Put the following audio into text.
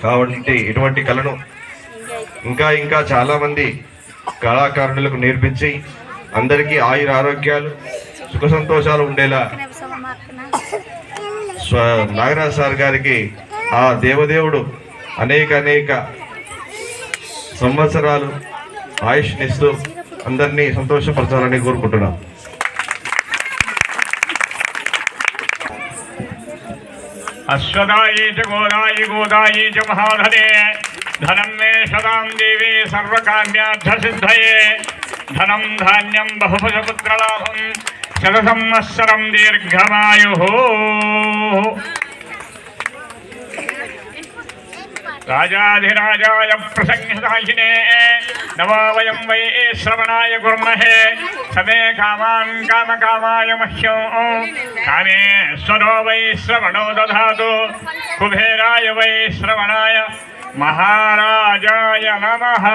కాబట్టి ఇటువంటి కళను ఇంకా ఇంకా చాలామంది కళాకారులకు నేర్పించి అందరికీ ఆయుర ఆరోగ్యాలు సుఖ సంతోషాలు ఉండేలా నాగరాజ్ సార్ గారికి ఆ దేవదేవుడు అనేక అనేక సంవత్సరాలు ఆయుష్నిస్తూ అందరినీ సంతోషపరచాలని కోరుకుంటున్నాం. అశ్వదాయే చ గోదాయి గోదాయి చ మహాధనే ధనం మే సదాం దేవి సర్వకార్యార్థసిద్ధయే ధనం ధాన్యం బహుభుజపుత్రలాభం శతసంవత్సరం దీర్ఘమాయుః. రాజాధిరాజాయ ప్రసంగితాయినే నమో వయం వై శ్రవణాయ కుర్మహే సమే కామాన్ కామకామాయ మహ్యం కామేశ్వరో వై శ్రవణో దధాతు కుబేరాయ వై శ్రవణాయ మహారాజాయ నమః.